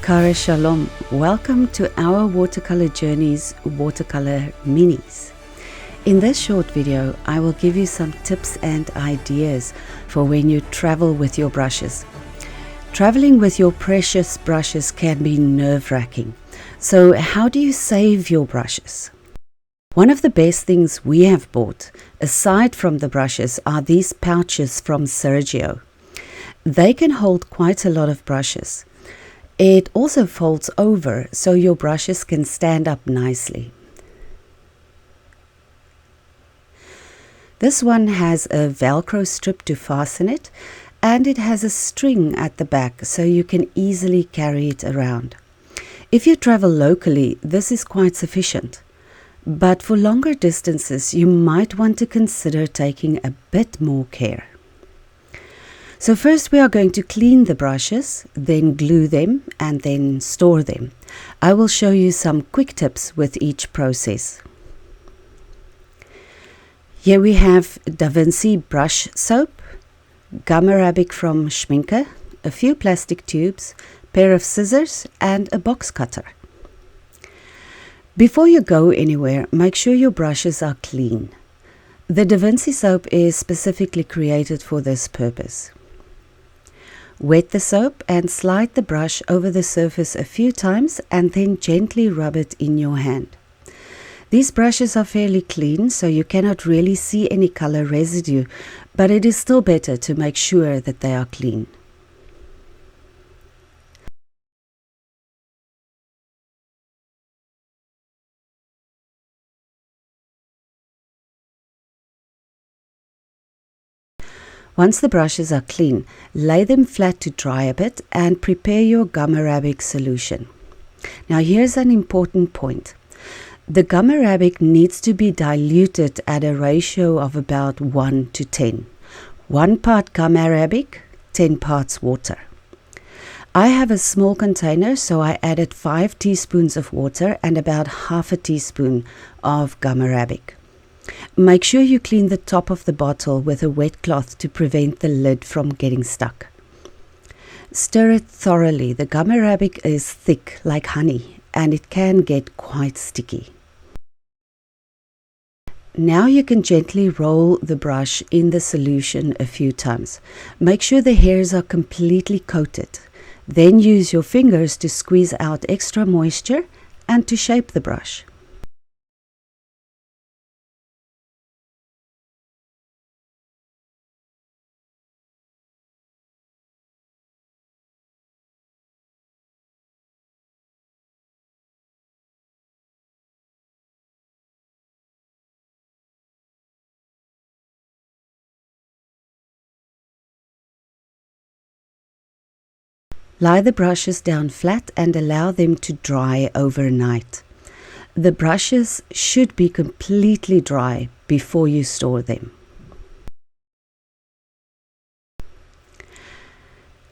Kara Shalom, welcome to our Watercolor Journeys Watercolor Minis. In this short video, I will give you some tips and ideas for when you travel with your brushes. Traveling with your precious brushes can be nerve-wracking. So how do you save your brushes? One of the best things we have bought, aside from the brushes, are these pouches from Cergio. They can hold quite a lot of brushes. It also folds over so your brushes can stand up nicely. This one has a Velcro strip to fasten it, and it has a string at the back so you can easily carry it around. If you travel locally, this is quite sufficient. But for longer distances, you might want to consider taking a bit more care. So first we are going to clean the brushes, then glue them, and then store them. I will show you some quick tips with each process. Here we have Vinci brush soap, gum arabic from Schmincke, a few plastic tubes, pair of scissors, and a box cutter. Before you go anywhere, make sure your brushes are clean. The Vinci soap is specifically created for this purpose. Wet the soap and slide the brush over the surface a few times and then gently rub it in your hand. These brushes are fairly clean, so you cannot really see any color residue, but it is still better to make sure that they are clean. Once the brushes are clean, lay them flat to dry a bit and prepare your gum arabic solution. Now here's an important point. The gum arabic needs to be diluted at a ratio of about 1 to 10. 1 part gum arabic, 10 parts water. I have a small container, so I added 5 teaspoons of water and about half a teaspoon of gum arabic. Make sure you clean the top of the bottle with a wet cloth to prevent the lid from getting stuck. Stir it thoroughly. The gum arabic is thick like honey and it can get quite sticky. Now you can gently roll the brush in the solution a few times. Make sure the hairs are completely coated. Then use your fingers to squeeze out extra moisture and to shape the brush. Lie the brushes down flat and allow them to dry overnight. The brushes should be completely dry before you store them.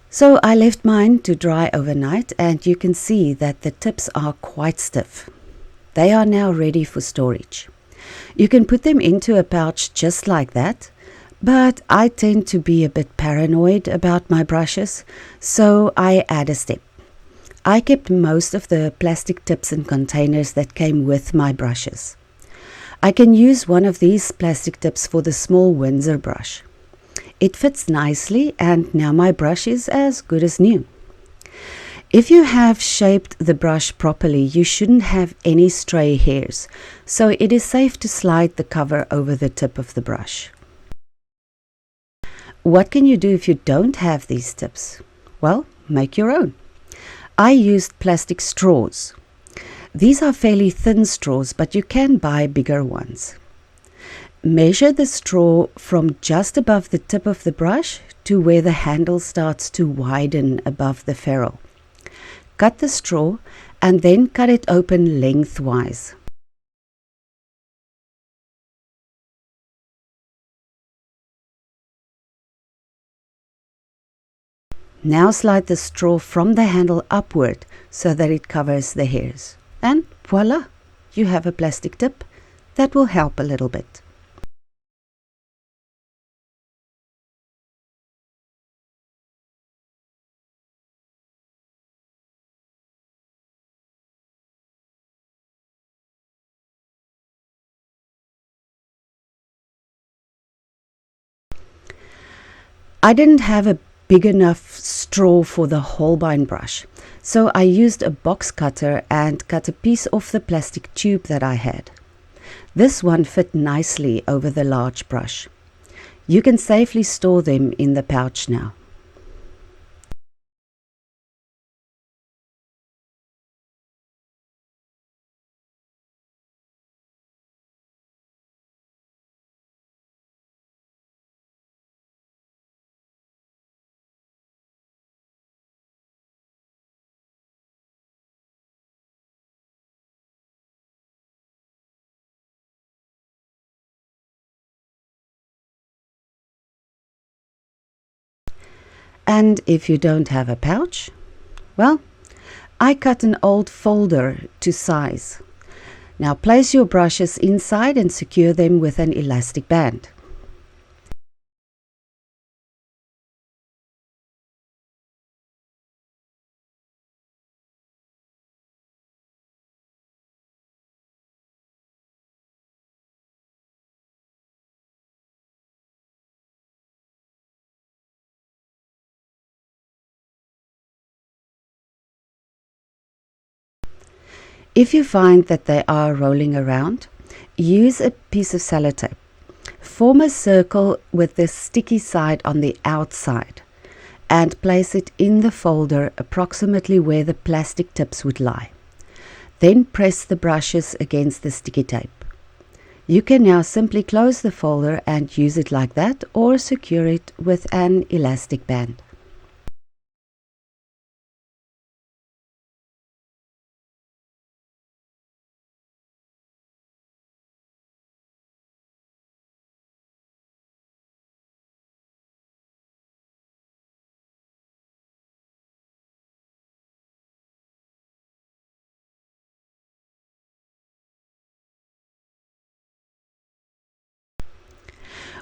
So I left mine to dry overnight and you can see that the tips are quite stiff. They are now ready for storage. You can put them into a pouch just like that. But I tend to be a bit paranoid about my brushes, so I add a step. I kept most of the plastic tips in containers that came with my brushes. I can use one of these plastic tips for the small Windsor brush. It fits nicely and now my brush is as good as new. If you have shaped the brush properly, you shouldn't have any stray hairs, so it is safe to slide the cover over the tip of the brush. What can you do if you don't have these tips? Well, make your own. I used plastic straws. These are fairly thin straws, but you can buy bigger ones. Measure the straw from just above the tip of the brush to where the handle starts to widen above the ferrule. Cut the straw and then cut it open lengthwise. Now slide the straw from the handle upward so that it covers the hairs. And voila, you have a plastic tip that will help a little bit. I didn't have a big enough straw for the Holbein brush, so I used a box cutter and cut a piece off the plastic tube that I had. This one fit nicely over the large brush. You can safely store them in the pouch now. And if you don't have a pouch, well, I cut an old folder to size. Now place your brushes inside and secure them with an elastic band. If you find that they are rolling around, use a piece of Cellotape. Form a circle with the sticky side on the outside and place it in the folder approximately where the plastic tips would lie. Then press the brushes against the sticky tape. You can now simply close the folder and use it like that, or secure it with an elastic band.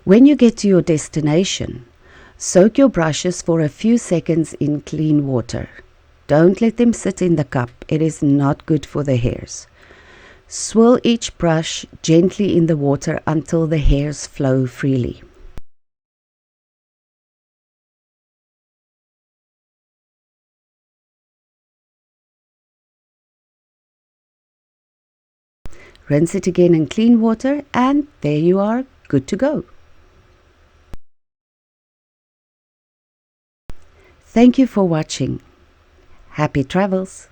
When you get to your destination, soak your brushes for a few seconds in clean water. Don't let them sit in the cup, it is not good for the hairs. Swirl each brush gently in the water until the hairs flow freely. Rinse it again in clean water, and there you are, good to go. Thank you for watching. Happy travels!